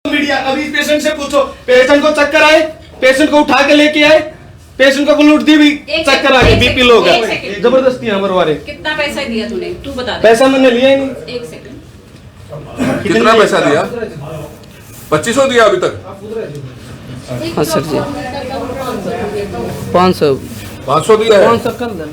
Media अभी patient से पूछो, पेशेंट को चक्कर आए, पेशेंट को उठा के लेके आए, पेशेंट को ब्लड दी भी चक्कर आ गए, बीपी लो गया, जबरदस्ती है मरवा रहे। कितना पैसा दिया तूने, तू बता दे। पैसा मैंने लिया ही नहीं। एक सेकंड, कितना पैसा दिया? 2500 दिया अभी तक? हाँ सर जी 500 दिया है।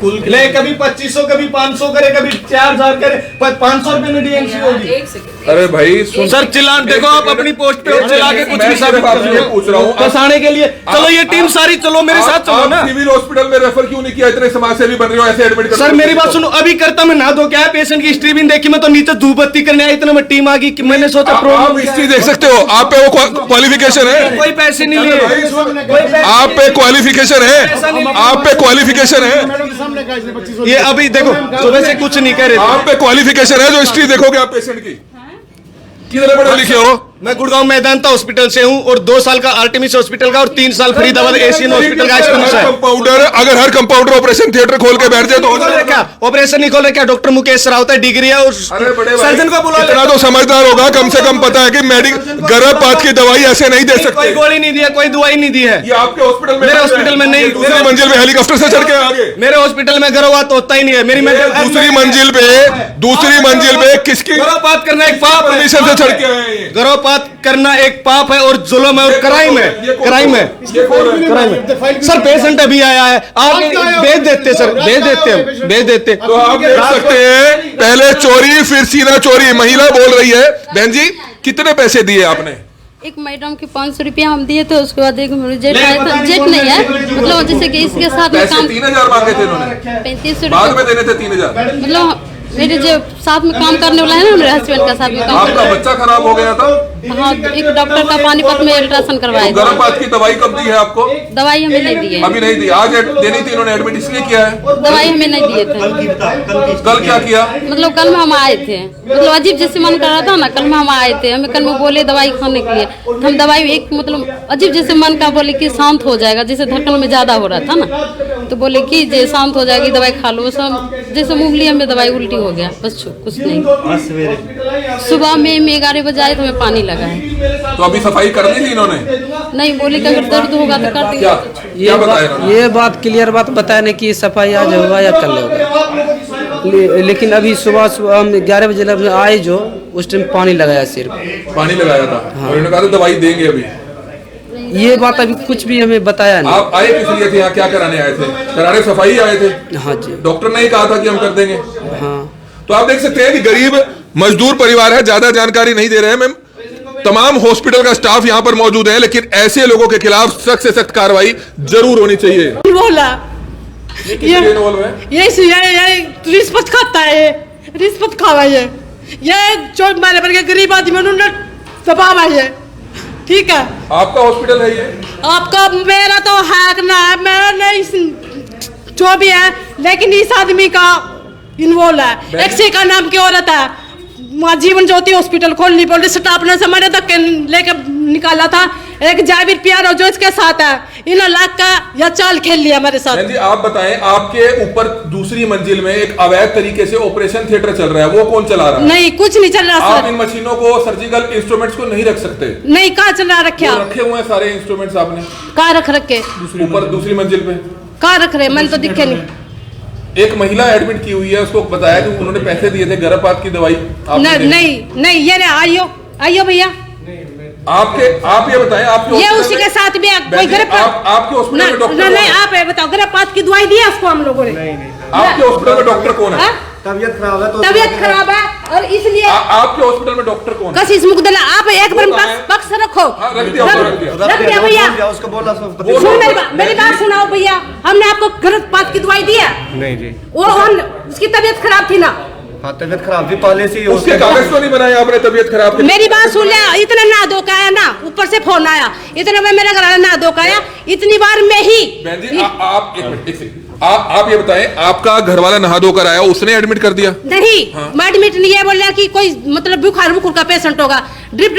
कुल ले कभी 2500 कभी 500 करे, कभी 4000 करे, 500 रुपए में डीएमसी होगी। एक सेकंड। अरे भाई सुन सर चिल्लान देखो, आप अपनी पोस्ट पे हो, चिल्ला के कुछ भी साबित आपसे पूछ रहा हूँ फंसाने के लिए। चलो ये टीम सारी चलो मेरे साथ चलो ना। सिविल हॉस्पिटल में रेफर क्यों नहीं किया? इतने समाज सेवी बन रहे हो, ऐसे एडमिट कर। सर मेरी बात सुनो, अभी करता मैं ना दो क्या है, पेशेंट की हिस्ट्री भी देखी मैं तो नीचे धूप बत्ती करने आई, इतना में टीम आ गई कि मैंने सोचा आप हिस्ट्री देख सकते हो, आप पे वो क्वालिफिकेशन है, कोई पैसे नहीं लिए, आप पे क्वालिफिकेशन है, आप पे क्वालिफिकेशन है, ये अभी देखो सुबह से कुछ नहीं कह रहे थे। आप पे क्वालिफिकेशन है, जो हिस्ट्री देखोगे आप पेशेंट की। कितने पढ़े लिखे हो? मैं गुड़गांव मैदानता हॉस्पिटल से हूँ और 2 साल का आर्टेमिस हॉस्पिटल का और 3 साल फरीदाबाद एशियन हॉस्पिटल का एक्सपीरियंस है। कंपाउंडर, अगर हर कंपाउंडर ऑपरेशन थिएटर खोल के बैठ जाए तो हो जाएगा क्या ऑपरेशन नहीं खोल रहे क्या? डॉक्टर मुकेश रावत है, डिग्री है, और सर्जन को बुला इतना तो समझदार होगा, कम से कम पता है कि गर्भपात की दवाई ऐसे नहीं दे सकते। कोई गोली नहीं दिया, कोई दवाई नहीं दी है। ये आपके हॉस्पिटल में? मेरे हॉस्पिटल में नहीं। दूसरी मंजिल में हेलीकॉप्टर से चढ़ के आगे? मेरे हॉस्पिटल में गर्भपात होता ही नहीं है। मेरी दूसरी मंजिल पे किसकी गर्भपात करना एक पाप है, परमिशन से चढ़ के आए हैं? गर्भपात करना एक पाप है और जुल्म है और क्राइम है, क्राइम है, क्राइम है। सर पेशेंट अभी आया है, आगे भेज देते सर, भेज देते। तो आप देख सकते हैं, पहले चोरी फिर सीना चोरी। महिला बोल रही है, बहन जी कितने पैसे दिए आपने? एक मैडम के 500 रुपया हम दिए थे, उसके बाद एक जेट आया था, जेट नहीं है मतलब जैसे कि इसके साथ में पैसे काम 3000 मांगे थे इन्होंने, 3500 बाद में देने थे 3000। मतलब मेरे जो साथ में काम करने वाला है ना, मेरे हस्बैंड का साथ में काम आपका बच्चा खराब हो गया था? हाँ, एक डॉक्टर का पानीपत में अल्ट्रासाउंड करवाया था। गर्भपात की दवाई कब दी है आपको? दवाई हमें नहीं दी है, अभी नहीं दी, आज देनी थी, इन्होंने एडमिट इसलिए किया है। दवाई हमें नहीं दिए थे। कल क्या किया? मतलब कल में हम आए थे, मतलब अजीब जैसे मन कर रहा था ना, कल में हम आए थे, हमें कल में बोले दवाई खाने के लिए, हम दवाई एक मतलब अजीब जैसे मन का बोले कि शांत हो जाएगा, जैसे धड़कन में ज्यादा हो रहा था ना, तो बोले कि जे शांत हो जाएगी दवाई खा लो। सब जैसे मूंग लिया में दवाई उल्टी हो गया, बस कुछ नहीं। सुबह में 11 बजे आए तो हमें पानी लगा है। तो अभी सफाई कर दी थी इन्होंने? नहीं, बोले कि अगर दर्द होगा तो कर देंगे। ये बात क्लियर बात बताया नहीं कि सफाई आज होगा या कल होगा, लेकिन अभी सुबह हम 11 बजे आए जो उस टाइम पानी लगाया, सिर्फ पानी लगाया था। हाँ। और इन्होंने कहा था दवाई देंगे अभी। ये बात अभी कुछ भी हमें बताया नहीं। आप आए किस लिए थे यहाँ? क्या कराने आए थे? कराने सफाई आए थे? हाँ जी। डॉक्टर ने ही कहा था कि हम कर देंगे। हाँ। तो आप देख सकते हैं कि गरीब मजदूर परिवार है, ज्यादा जानकारी नहीं दे रहे हैं मैम। तमाम हॉस्पिटल का स्टाफ यहाँ पर मौजूद है, लेकिन ऐसे लोगों के खिलाफ सख्त से सख्त कार्रवाई जरूर होनी चाहिए। बोला ये रिश्वत खाता है, रिश्वत खावा है, ये जो मारे पर के गरीब आदमी उन्होंने दबाव है। ठीक है, आपका हॉस्पिटल है ये? आपका मेरा तो है ना, मेरा नहीं जो भी है, लेकिन इस आदमी का इन्वॉल्व है। एक्सी का नाम की औरत है, जीवन ज्योति हॉस्पिटल खोलनी बोल रही, स्टाफ ने समझ तक लेकर निकाला था। एक जाबिर प्यार जो इसके साथ है, इन लाख का या चाल खेल लिया हमारे साथ। जी आप बताएं, आपके ऊपर दूसरी मंजिल में एक अवैध तरीके से ऑपरेशन थिएटर चल रहा है, वो कौन चला रहा है? नहीं, कुछ नहीं चल रहा आप सर। इन मशीनों को, सर्जिकल इंस्ट्रूमेंट्स को नहीं रख सकते? नहीं, कहाँ चल रहा रखे? रखे हुए हैं सारे इंस्ट्रूमेंट्स आपने? कहाँ रख रखे? ऊपर दूसरी मंजिल पे कहाँ रख रहे? मैंने तो दिखे नहीं। एक महिला एडमिट की हुई है, उसको बताया कि उन्होंने पैसे दिए थे गर्भपात की दवाई। नहीं, ये आइयो भैया, आप ये बताएं, आपके ये उसी के साथ भी कोई गर्भपात आपके हॉस्पिटल में डॉक्टर नहीं, आप ये बताओ, गर्भपात की दवाई दी उसको हम लोगों ने? आपके हॉस्पिटल में डॉक्टर कौन है? तबीयत खराब है और इसलिए आपके हॉस्पिटल में डॉक्टर कौन है? कशिश मुकदला, आप एक बार पक्ष रखो। रख दिया भैया, मेरी बात सुनाओ भैया, हमने आपको गर्भपात की दवाई दी है? नहीं जी, वो उसकी तबीयत खराब थी ना। हाँ, तबीयत खराब थी पहले से ही। उसके कागज तो नहीं बनाए आपने तबीयत खराब के? मेरी बात सुन ले, इतना ना धो का आया ना, ऊपर से फोन आया, इतना में मेरे घर ना धो का आया, इतनी बार में ही। बहन जी आप एक मिनट, आप ये बताएं, आपका घर वाला नहा धोकर आया, उसने एडमिट कर दिया? नहीं, मैं एडमिट नहीं है, बोल रहा कि कोई मतलब बुखार का पेशेंट होगा। ड्रिप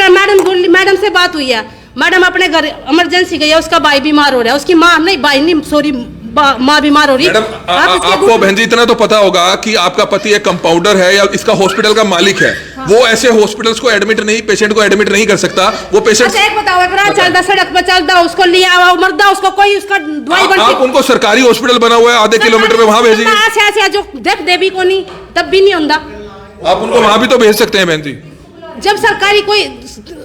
मैडम से बात हुई है, मैडम अपने घर इमरजेंसी गई है, उसका भाई बीमार हो रहा है, उसकी माँ नहीं, भाई नहीं, सॉरी, माँ बीमार हो रही। मैडम आपको बहन जी इतना तो पता होगा कि आपका पति एक कंपाउंडर है या इसका हॉस्पिटल का मालिक है। वो ऐसे हॉस्पिटल्स को एडमिट नहीं, पेशेंट को एडमिट नहीं कर सकता। वो पेशेंट अच्छा एक बताओ, अगर चलता सड़क पे चलता उसको लिया हुआ मरदा, उसको कोई उसका दवाई आप उनको सरकारी हॉस्पिटल बना हुआ है आधे किलोमीटर पे, वहां भेजिए। ऐसे जो देख देवी को नहीं तब भी नहीं होता, आप उनको वहां भी तो भेज सकते हैं बहन जी। जब सरकारी कोई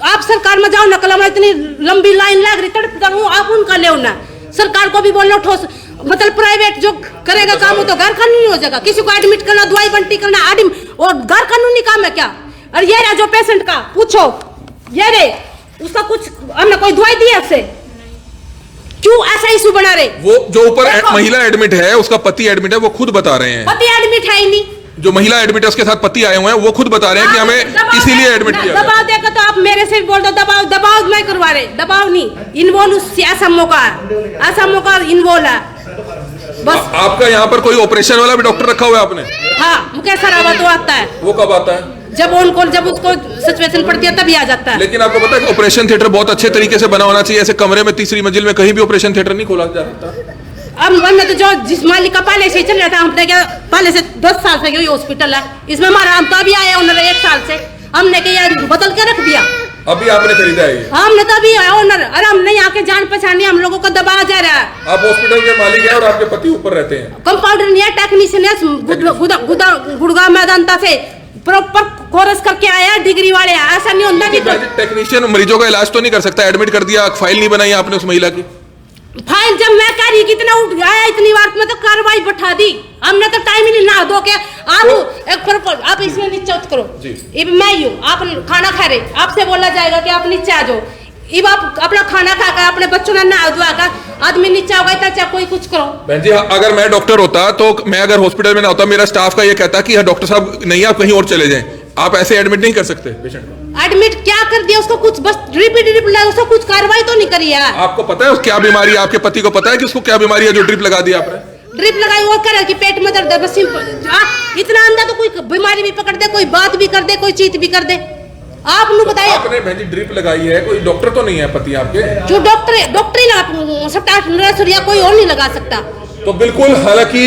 आप सरकार में जाओ ना, कल इतनी लंबी लाइन लग रही तड़पता हूँ, आप उनका ले ना, सरकार को भी बोलना ठोस, मतलब प्राइवेट जो करेगा काम वो तो गैर कानूनी हो जाएगा। किसी को एडमिट करना, दवाई बंटी करना और गैर कानूनी काम है क्या? और ये रहा जो पेशेंट का पूछो, ये रे उसका कुछ हमने कोई दवाई दी है उससे, क्यों ऐसा इशू बना रहे? वो जो ऊपर महिला एडमिट है, उसका पति एडमिट है, वो खुद बता रहे हैं। पति एडमिट है ही नहीं, जो महिला एडमिट है उसके साथ पति आए हुए हैं, वो खुद बता रहे हैं कि हमें इसीलिए एडमिट किया। दबाव देकर तो आप मेरे से भी बोल दो, दबाव मैं करवा रहे, दबाव नहीं, इन्वॉल्व ऐसा मौका इन्वॉल्व है बस। आपका यहाँ पर कोई ऑपरेशन वाला भी डॉक्टर रखा हुआ है आपने? हाँ, मुकेश सरावत आता है। वो कब आता है? जब उसको सिचुएशन पड़ती है तभी आ जाता है। लेकिन आपको पता है कि ऑपरेशन थिएटर बहुत अच्छे तरीके से बना होना चाहिए। ऐसे कमरे में तीसरी मंजिल में कहीं भी ऑपरेशन थिएटर नहीं खोला जा सकता। अब हमने तो जो जिस मालिक का पहले से चल रहा था, हमने क्या पहले से 10 साल से यही हॉस्पिटल है, इसमें हमारा हम तो अभी आए ओनर 1 साल से, हमने क्या बदल के रख दिया। अभी आपने खरीदा है? हमने तो अभी ओनर, अरे हम नहीं आके जान पहचानी, हम लोगों को दबाया जा रहा है। आप हॉस्पिटल के मालिक हैं और आपके पति ऊपर रहते हैं? कंपाउंडर नहीं है, टेक्नीशियन है, गुड़गांव मैदानता से प्रॉपर कोर्स करके आया, डिग्री वाले। ऐसा नहीं होता कि टेक्नीशियन मरीजों का इलाज तो नहीं कर सकता? एडमिट कर दिया, फाइल नहीं बनाई आपने उस महिला की? फाइल जब मैं कह रही कितना उठ गया इतनी बार में तो कार्रवाई बैठा दी हमने, तो टाइम ही नहीं ना दो के आप आप इसमें नीचे उतरो, ये मैं ही हूँ, आप खाना खा रहे, आपसे बोला जाएगा कि आप नीचे आ जाओ, अब आप अपना खाना खा कर अपने बच्चों ने नहा धोआ कर आदमी नीचे आ गया, चाहे कोई कुछ करो। बहन जी, अगर मैं डॉक्टर होता तो मैं अगर हॉस्पिटल में ना होता, मेरा स्टाफ का ये कहता कि डॉक्टर साहब नहीं, आप कहीं और चले जाएं, आप ऐसे एडमिट नहीं कर सकते पेशेंट को। एडमिट क्या कर दिया उसको, कुछ बस ड्रिप उसको कुछ कार्रवाई तो नहीं करी है। आपको पता है क्या बीमारी है? आपके पति को पता है कि उसको क्या बीमारी है जो ड्रिप लगा दिया आपने? ड्रिप लगाई वो करे कि पेट में दर्द है बस, इतना अंदर तो कोई बीमारी भी पकड़ दे, कोई बात भी कर दे, कोई चीज भी कर दे। आप लोग बताइए, आपने बहन जी ड्रिप लगाई है, कोई डॉक्टर तो नहीं है पति आपके? जो डॉक्टर ही सबटा नर्स कोई और नहीं लगा सकता। तो बिल्कुल, हालांकि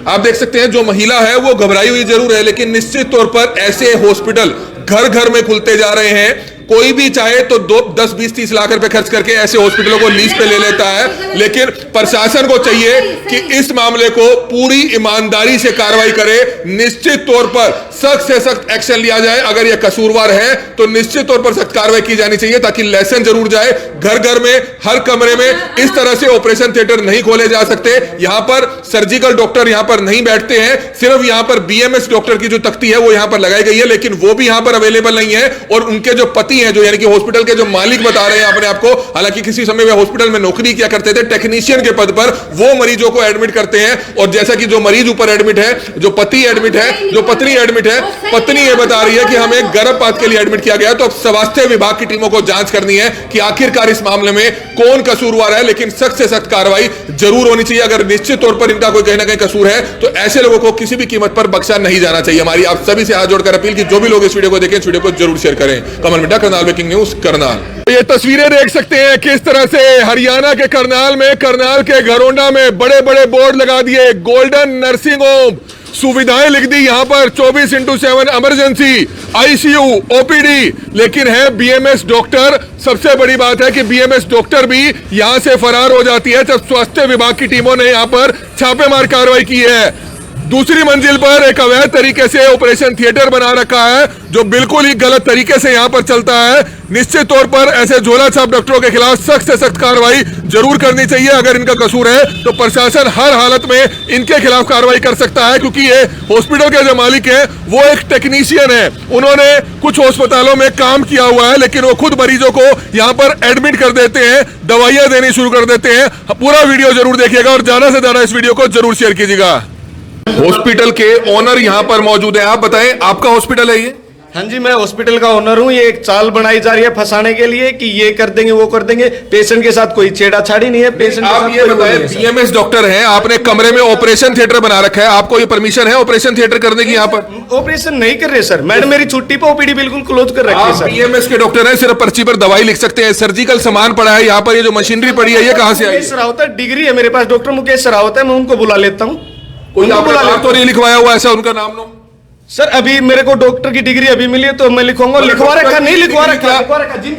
आप देख सकते हैं जो महिला है वो घबराई हुई जरूर है, लेकिन निश्चित तौर पर ऐसे हॉस्पिटल घर घर में खुलते जा रहे हैं। कोई भी चाहे तो 10, 20, 30 लाख रुपए खर्च करके ऐसे हॉस्पिटलों को लीज पे ले लेता है, लेकिन प्रशासन को चाहिए कि इस मामले को पूरी ईमानदारी से कार्रवाई करे। निश्चित तौर पर सख्त से सख्त एक्शन लिया जाए। अगर यह कसूरवार है तो निश्चित तौर पर सख्त कार्रवाई की जानी चाहिए, ताकि लेसन जरूर जाए। घर घर में, हर कमरे में इस तरह से ऑपरेशन थिएटर नहीं खोले जा सकते। यहां पर सर्जिकल डॉक्टर यहां पर नहीं बैठते हैं, सिर्फ यहां पर बीएमएस डॉक्टर की जो तख्ती है वो यहां पर लगाई गई है, लेकिन वो भी यहां पर अवेलेबल नहीं है। और उनके जो पति हैं, जो यानी कि हॉस्पिटल के जो मालिक बता रहे हैं अपने आप को, हालांकि किसी समय वे हॉस्पिटल में नौकरी किया करते थे टेक्नीशियन के पद पर, वो मरीजों को एडमिट करते हैं। और जैसा कि जो मरीज ऊपर एडमिट है, जो पति एडमिट है, जो पत्नी एडमिट है, पत्नी ये बता रही है कि हमें गर्भपात के लिए एडमिट किया गया। तो अब स्वास्थ्य विभाग की टीमों को जांच करनी है कि आखिरकार इस मामले में कौन कसूरवार है, लेकिन सख्त से सख्त कार्रवाई जरूर होनी चाहिए। अगर निश्चित तौर पर इनका कोई कहीं ना कहीं कसूर है तो ऐसे लोगों को किसी भी कीमत पर बख्शा नहीं जाना चाहिए। हमारी आप सभी से हाथ जोड़कर अपील कि जो भी लोग इस वीडियो को देखें, इस वीडियो को जरूर शेयर करें। कमल मिड्डा, करनाल ब्रेकिंग न्यूज, करनाल। ये तस्वीरें देख सकते हैं किस तरह से हरियाणा के करनाल में, करनाल के घरोंडा में बड़े बड़े बोर्ड लगा दिए, गोल्डन नर्सिंग होम, सुविधाएं लिख दी यहां पर 24/7 इमरजेंसी, आईसीयू, ओपीडी, लेकिन है बीएमएस डॉक्टर। सबसे बड़ी बात है कि बीएमएस डॉक्टर भी यहां से फरार हो जाती है जब स्वास्थ्य विभाग की टीमों ने यहां पर छापेमार कार्रवाई की है। दूसरी मंजिल पर एक अवैध तरीके से ऑपरेशन थिएटर बना रखा है, जो बिल्कुल ही गलत तरीके से यहां पर चलता है। निश्चित तौर पर ऐसे झोला छाप डॉक्टरों के खिलाफ सख्त से सख्त कार्रवाई जरूर करनी चाहिए। अगर इनका कसूर है तो प्रशासन हर हालत में इनके खिलाफ कार्रवाई कर सकता है, क्योंकि ये हॉस्पिटल के जो मालिक है वो एक टेक्नीशियन है। उन्होंने कुछ अस्पतालों में काम किया हुआ है, लेकिन वो खुद मरीजों को यहाँ पर एडमिट कर देते हैं, दवाइयां देनी शुरू कर देते हैं। पूरा वीडियो जरूर देखिएगा और ज्यादा से ज्यादा इस वीडियो को जरूर शेयर कीजिएगा। हॉस्पिटल के ओनर यहाँ पर मौजूद है, आप बताएं, आपका हॉस्पिटल है ये? हाँ जी, मैं हॉस्पिटल का ओनर हूँ। ये एक चाल बनाई जा रही है फंसाने के लिए कि ये कर देंगे वो कर देंगे। पेशेंट के साथ कोई छेड़ाछाड़ी नहीं है। पेशेंट आप ये बताएं, बीएमएस डॉक्टर हैं, आपने कमरे में ऑपरेशन थिएटर बना रखा है, आपको ये परमिशन है ऑपरेशन थिएटर करने की? यहाँ पर ऑपरेशन नहीं कर रहे सर, मैडम मेरी छुट्टी पे, ओपीडी बिल्कुल क्लोज कर रखी है सर। बीएमएस के डॉक्टर हैं, सिर्फ पर्ची पर दवाई लिख सकते हैं, सर्जिकल सामान पड़ा है यहाँ पर, ये जो मशीनरी पड़ी है ये कहाँ से आई? मुकेश सरावत डिग्री है मेरे पास, डॉक्टर मुकेश सरावत है, मैं उनको बुला लेता हूँ। तो नहीं लिखवाया हुआ ऐसा उनका नाम? सर अभी मेरे को डॉक्टर की डिग्री अभी मिली है तो मैं लिखूंगा। लिखवा रखा नहीं लिखवा रखा,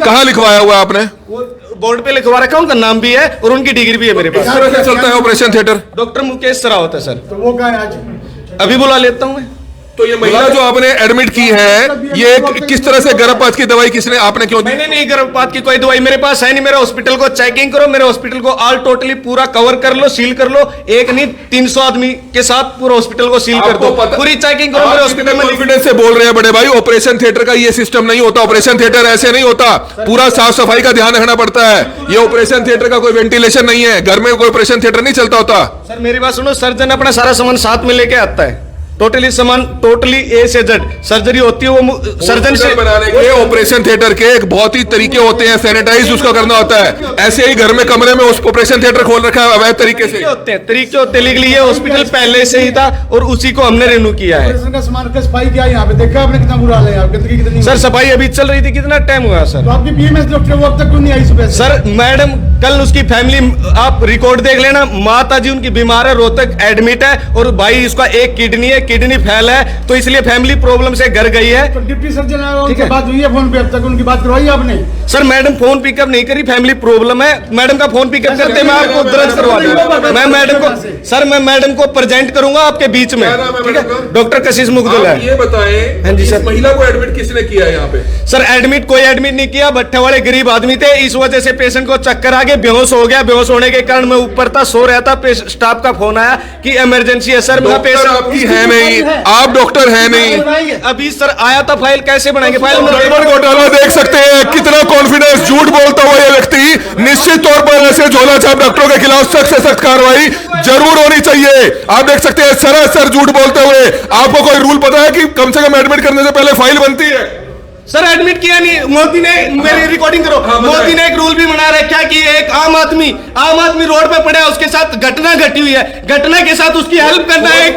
कहाँ लिखवाया हुआ आपने? वो बोर्ड पे लिखवा रखा, उनका नाम भी है और उनकी डिग्री भी है मेरे पास। कैसे चलता है operation theatre? Doctor Mukesh Sarawat है सर। तो वो कहाँ है आज? अभी बुला लेता हूँ मैं। तो ये महिला जो आपने एडमिट की है, ये किस तरह से गर्भपात की दवाई किसने, आपने क्यों दी? मैंने नहीं, गर्भपात की कोई दवाई मेरे पास है नहीं। मेरे हॉस्पिटल को चेकिंग करो, मेरे हॉस्पिटल को ऑल टोटली पूरा कवर कर लो, सील कर लो। एक नहीं 300 आदमी के साथ पूरा हॉस्पिटल को सील कर दो, पूरी चेकिंग करो मेरे हॉस्पिटल में। कॉन्फिडेंस से बोल रहे हैं बड़े भाई, ऑपरेशन थिएटर का ये सिस्टम नहीं होता। ऑपरेशन थिएटर ऐसे नहीं होता, पूरा साफ सफाई का ध्यान रखना पड़ता है। ये ऑपरेशन थिएटर का कोई वेंटिलेशन नहीं है, घर में कोई ऑपरेशन थिएटर नहीं चलता होता। सर मेरी बात सुनो, सर्जन अपना सारा सामान साथ में लेके आता है, टोटली सामान, टोटली ए से जेड सर्जरी होती है वो सर्जन से बनाने के ऑपरेशन थिएटर के एक बहुत ही तरीके होते हैं, सैनिटाइज उसका करना होता है। ऐसे ही घर में कमरे में उस ऑपरेशन थिएटर खोल रखा है अवैध तरीके से। तरीके होते लीगली। ये हॉस्पिटल पहले से ही था और उसी को हमने रिन्यू किया है। ऑपरेशन का सामान का सफाई किया यहाँ पे, देखा आपने कितना बुरा हाल है यहाँ, गंदगी कितनी। सर सफाई अभी चल रही थी, कितना टाइम हुआ सर? तो आपकी बीएमएस डॉक्टर वो अब तक क्यों नहीं आई सुबह से? सर मैडम कल उसकी फैमिली, आप रिकॉर्ड देख लेना, माता जी उनकी बीमार है, रोहतक एडमिट है और भाई उसका एक किडनी है, किडनी फेल है, तो इसलिए फैमिली प्रॉब्लम से घर गई है। तो डिप्टी सर्जन आया, उनसे बात हुई है फोन पे? अब तक उनकी बात करवाई आपने? सर मैडम फोन पिकअप नहीं करी, फैमिली प्रॉब्लम है। मैडम का फोन पिकअप करते मैं आपको दर्ज करवा दूंगा। मैं मैडम को, सर मैं मैडम को प्रेजेंट करूंगा आपके बीच में, ठीक है? डॉक्टर कशिश मुगदुल है। ये बताएं, हाँ जी सर। महिला को एडमिट किसने किया यहाँ पे? सर एडमिट कोई एडमिट नहीं किया, भट्टे वाले गरीब आदमी थे, इस वजह से पेशेंट को चक्कर आ गया, बेहोश हो गया। बेहोश होने के कारण मैं ऊपर था, सो रहा था, स्टाफ का फोन आया कि इमरजेंसी है। सर मेरा पेशेंट आपकी है नहीं, आप डॉक्टर है नहीं। अभी सर आया था, फाइल कैसे बनाएंगे? फाइल गड़बड़ घोटाला देख सकते हैं, कितना कॉन्फिडेंस, झूठ बोलता हुआ ये व्यक्ति। निश्चित तौर पर ऐसे झोला छाप डॉक्टरों के खिलाफ सख्त से सख्त कार्रवाई जरूर होनी चाहिए। आप देख सकते हैं सरासर झूठ बोलते हुए। आपको कोई रूल पता है कि कम से कम एडमिट करने से पहले फाइल बनती है? सर एडमिट किया नहीं, मोदी ने, मेरी रिकॉर्डिंग करो। मोदी ने एक रूल भी बना रखा है कि एक आम आदमी रोड पे पड़ा है, उसके साथ घटना घटी हुई है, घटना के साथ उसकी हेल्प करना है।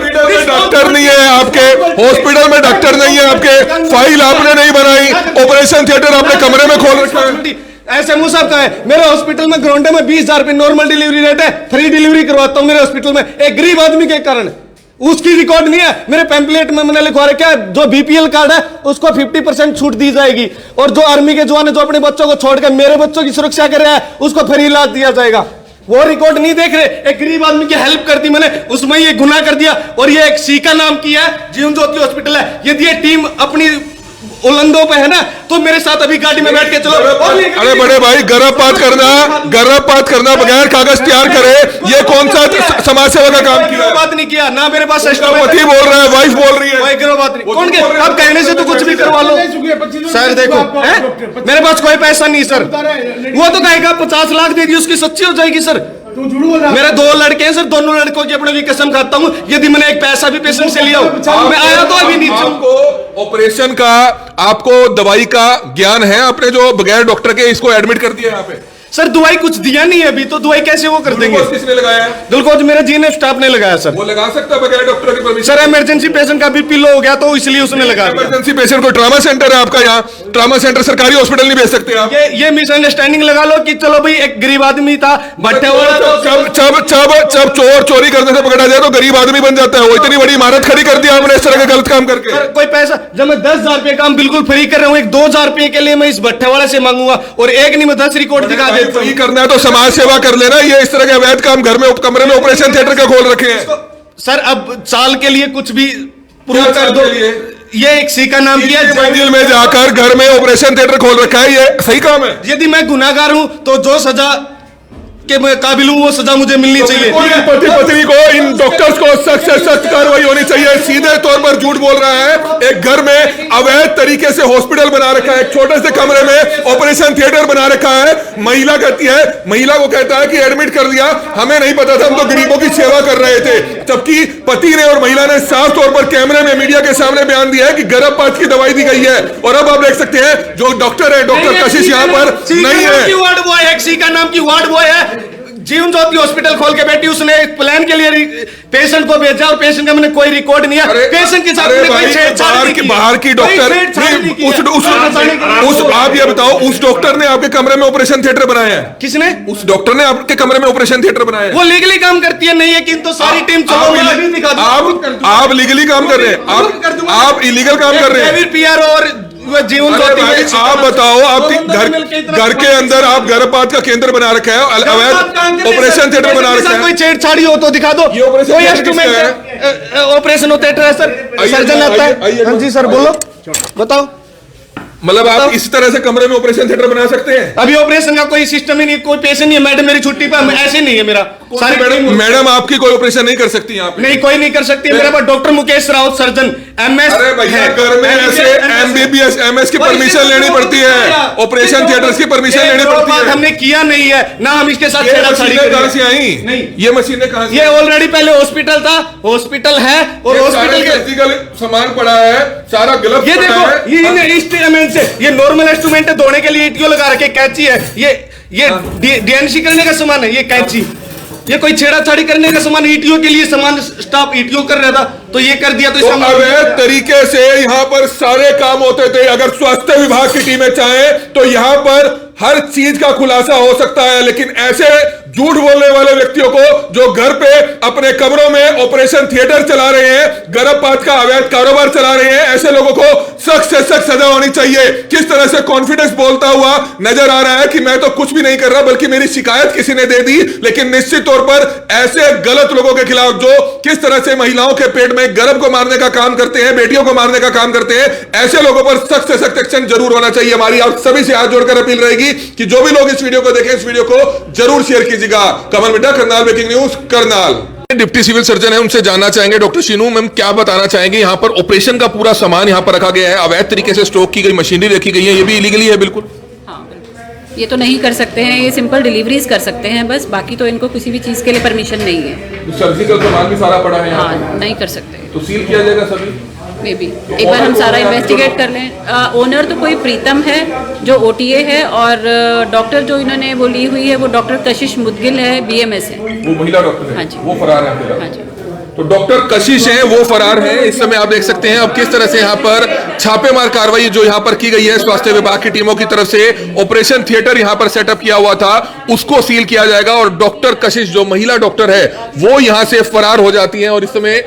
डॉक्टर नहीं है आपके हॉस्पिटल में, डॉक्टर नहीं है आपके, फाइल आपने नहीं बनाई, ऑपरेशन थिएटर आपने कमरे में खोल रखा है। ऐसे मुंह साहब का है। मेरे हॉस्पिटल में ग्राउंड में 20,000 रुपए नॉर्मल डिलीवरी रेट है, फ्री डिलीवरी करवाता हूँ मेरे हॉस्पिटल में, एक गरीब आदमी के कारण। उसकी रिकॉर्ड नहीं है मेरे पैम्पलेट में, मैंने लिखवा रखा है जो बीपीएल कार्ड है उसको 50% छूट दी जाएगी, और जो आर्मी के जवान है जो अपने बच्चों को छोड़कर मेरे बच्चों की सुरक्षा कर रहा है उसको फ्री इलाज दिया जाएगा। वो रिकॉर्ड नहीं देख रहे, एक गरीब आदमी की हेल्प कर दी मैंने, उसमें ये गुनाह कर दिया। और ये एक सीका नाम की है, जीवन ज्योति हॉस्पिटल है। यदि ये टीम अपनी उलंदों पे है ना तो मेरे साथ अभी गाड़ी में बैठ के चलो। अरे बड़े भाई, गर्भपात करना बगैर कागज तैयार करे, ये कौन सा समाज सेवा का काम किया? बात नहीं किया ना, मेरे पास पति बोल रहा है, वाइफ बोल रही है, बात नहीं। कौन के आप कहने से तो कुछ भी करवा लो सर। देखो मेरे पास कोई पैसा नहीं सर, वो तो कहेगा 50 लाख दे दी उसकी सच्ची हो जाएगी सर। मेरे 2 लड़के हैं सर, दोनों लड़कों की अपने भी कसम खाता हूँ, यदि मैंने एक पैसा भी पेशेंट से लिया हो, मैं आया तो अभी नहीं। आपको ऑपरेशन का, आपको दवाई का ज्ञान है? आपने जो बगैर डॉक्टर के इसको एडमिट कर दिया यहाँ पे? सर दवाई कुछ दिया नहीं है अभी, तो दवाई कैसे वो कर देंगे? ग्लूकोज किसने लगाया है? ग्लूकोज मेरे जीएनएफ स्टाफ ने लगाया सर। वो लगा सकता है बगैर डॉक्टर के परमिशन? सर इमरजेंसी पेशेंट का बीपी लो हो गया तो इसलिए उसने लगा दिया। इमरजेंसी पेशेंट को ट्रामा सेंटर है आपका, यहाँ ट्रामा सेंटर सरकारी हॉस्पिटल नहीं भेज सकते आप? ये मिसअंडरस्टैंडिंग लगा लो कि चलो भाई एक गरीब आदमी था, भट्टे वाला, जब चोर चोरी करने से पकड़ा जाए तो गरीब आदमी बन जाता है। वो इतनी बड़ी इमारत खड़ी कर दी आपने इस तरह के गलत काम करके। सर कोई पैसा, जब मैं 10,000 रुपए काम बिल्कुल फ्री कर रहा हूँ, एक 2,000 रुपए के लिए मैं इस भट्टे वाले से मांगूंगा और एक नहीं मैं 10 रिकॉर्ड दिखा देता हूँ। करना है तो समाज सेवा कर लेना। ये इस तरह के अवैध काम घर में कमरे में ऑपरेशन थिएटर का खोल रखे हैं सर। अब साल के लिए कुछ भी प्रूव कर दो। ये एक सीका नाम किया, मंजिल में जाकर घर में ऑपरेशन थिएटर खोल रखा है, ये सही काम है? यदि मैं गुनाहगार हूं तो जो सजा के मैं काबिल हूं वो सजा मुझे मिलनी चाहिए। पति पत्नी को, इन डॉक्टर्स को सख्त से सख्त कार्रवाई होनी चाहिए। सीधे तौर पर झूठ बोल रहा है, एक घर में अवैध तरीके से हॉस्पिटल बना रखा है, एक छोटे से कमरे में ऑपरेशन थिएटर बना रखा है। महिला कहती है, महिला को कहता है कि एडमिट कर दिया, हमें नहीं पता था, हम तो गरीबों की सेवा कर रहे थे। जबकि पति ने और महिला ने साफ तौर पर कैमरे में मीडिया के सामने बयान दिया है कि गर्भपात की दवाई दी गई है। और अब आप देख सकते हैं जो डॉक्टर है, डॉक्टर कशिश यहाँ पर नहीं है। वार्ड बॉय है, सीका नाम की वार्ड बॉय है, जीवन ज्योति हॉस्पिटल खोल के बैठी, उसने एक प्लान के लिए पेशेंट को भेजा और पेशेंट का मैंने कोई रिकॉर्ड नहीं है। पेशेंट के साथ मैंने कोई छेड़छाड़ नहीं की। बाहर की डॉक्टर उस आप ये बताओ, उस डॉक्टर ने आपके कमरे में ऑपरेशन थिएटर बनाया है? किसने? उस डॉक्टर ने आपके कमरे में ऑपरेशन थिएटर बनाया है? वो लीगली काम करती है, नहीं है कि तो सारी टीम चलो मैं अभी दिखा दूं। आप लीगली काम कर रहे हैं, आप इलीगल काम कर रहे हैं। पीआर और जीवन ज्योति में आप बताओ, आपके घर के अंदर आप गर्भपात का केंद्र बना रखा है, अवैध ऑपरेशन थिएटर बना रखा है। कोई छेड़छाड़ी हो तो दिखा दो। ये ऑपरेशन कोई थिएटर किसका इंस्ट्रूमेंट ऑपरेशन थिएटर है सर, सर्जन आता है। हाँ जी सर, बोलो बताओ। मतलब आप इस तरह से कमरे में ऑपरेशन थिएटर बना सकते हैं? अभी ऑपरेशन का कोई सिस्टम ही नहीं, कोई पेशेंट नहीं है। मैडम मेरी छुट्टी पर, ऐसे नहीं है मेरा सारी मैडम आपकी कोई ऑपरेशन नहीं कर सकती यहाँ पे? नहीं, कोई नहीं कर सकती। मेरे पास doctor Mukesh Raut surgeon MS। अरे भैया, घर में ऐसे MBBS MS की परमिशन लेनी पड़ती है, ऑपरेशन थिएटर्स की परमिशन लेनी पड़ती है। हमने किया नहीं है ना, हम इसके साथ छेड़छाड़ी कहां से आई? नहीं, ये मशीनें कहां से? ये ऑलरेडी पहले हॉस्पिटल था, हॉस्पिटल है और हॉस्पिटल के टेक्निकल सामान पड़ा है, सारा ग्लव्स ये पड़ा देखो, है। ये इंस्ट्रूमेंट से, ये नॉर्मल इंस्ट्रूमेंट है, धोने के लिए ईटीओ लगा रखे, कैंची है, ये डीएनसी करने का सामान है, ये कैंची। ये कोई छेड़ाछाड़ी करने का सामान, ईटीओ के लिए सामान स्टाफ ईटीओ कर रहा था तो ये कर दिया। तो अवैध तरीके से यहाँ पर सारे काम होते थे। अगर स्वास्थ्य विभाग की टीमें चाहें तो यहाँ पर हर चीज का खुलासा हो सकता है, लेकिन ऐसे झूठ बोलने वाले व्यक्तियों को जो घर पे अपने कमरों में ऑपरेशन थिएटर चला रहे हैं, गर्भपात का अवैध कारोबार चला रहे हैं, ऐसे लोगों को सख्त से सख्त सजा होनी चाहिए। किस तरह से कॉन्फिडेंस बोलता हुआ नजर आ रहा है कि मैं तो कुछ भी नहीं कर रहा, बल्कि मेरी शिकायत किसी ने दे दी। लेकिन निश्चित तौर पर ऐसे गलत लोगों के खिलाफ जो किस तरह से महिलाओं के पेट में गर्भ को मारने का काम करते हैं, बेटियों को मारने का काम करते हैं, ऐसे लोगों पर सख्त से सख्त एक्शन जरूर होना चाहिए। हमारी आप सभी से हाथ जोड़कर अपील रहेगी कि जो भी लोग इस वीडियो को देखें, इस वीडियो को जरूर शेयर कीजिएगा। Kamal Midda, Karnal breaking news, Karnal. Deputy civil surgeon है, उनसे जानना चाहेंगे। डॉक्टर शीनू मैम, क्या बताना चाहेंगे? यहाँ पर ऑपरेशन का पूरा सामान यहाँ पर रखा गया है, अवैध तरीके से स्टॉक की गई मशीनरी रखी गई है, ये भी इलीगली है? बिल्कुल हाँ, बिल्कुल। ये तो नहीं कर सकते हैं, ये सिंपल डिलीवरीज कर सकते हैं बस, बाकी तो इनको किसी भी चीज के लिए परमिशन नहीं है। सर्जिकल सामान भी सारा पड़ा है यहाँ? हाँ, नहीं कर सकते। तो सील किया जाएगा सभी? मे बी एक बार हम सारा इन्वेस्टिगेट कर लें। ओनर तो कोई प्रीतम है जो OTA है, और डॉक्टर जो इन्होंने वो ली हुई है वो डॉक्टर कशिश मुदगिल है, BMS है। वो महिला डॉक्टर है? हाँ जी। वो फरार है फिलहाल? हाँ जी। तो डॉक्टर कशिश हैं, वो फरार हैं। इस समय आप देख सकते हैं अब किस तरह से यहाँ पर छापेमार कार्रवाई जो यहाँ पर की गई है स्वास्थ्य विभाग की टीमों की तरफ से। ऑपरेशन थिएटर यहाँ पर सेटअप किया हुआ था, उसको सील किया जाएगा और डॉक्टर कशिश जो महिला डॉक्टर है वो यहाँ से फरार हो जाती है। और इस समय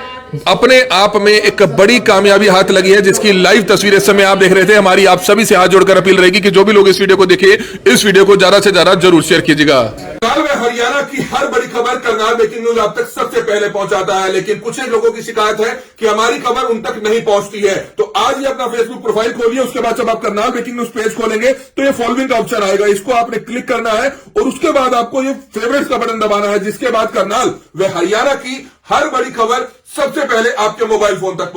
अपने आप में एक बड़ी कामयाबी हाथ लगी है, जिसकी लाइव तस्वीर इस समय आप देख रहे थे। हमारी आप सभी से हाथ जोड़कर अपील रहेगी कि जो भी लोग इस वीडियो को देखे, इस वीडियो को ज्यादा से ज्यादा जरूर शेयर कीजिएगा। करनाल में हरियाणा की हर बड़ी खबर करनाल ब्रेकिंग न्यूज आप तक सबसे पहले पहुंचाता है, लेकिन कुछ एक लोगों की शिकायत है कि हमारी खबर उन तक नहीं पहुंचती है। तो आज ही अपना फेसबुक प्रोफाइल खोलिए, उसके बाद जब आप करनाल ब्रेकिंग न्यूज पेज खोलेंगे तो ये फॉलोइंग का ऑप्शन आएगा, इसको आपने क्लिक करना है और उसके बाद आपको ये फेवरेट्स का बटन दबाना है, जिसके बाद करनाल व हरियाणा की हर बड़ी खबर सबसे पहले आपके मोबाइल फोन तक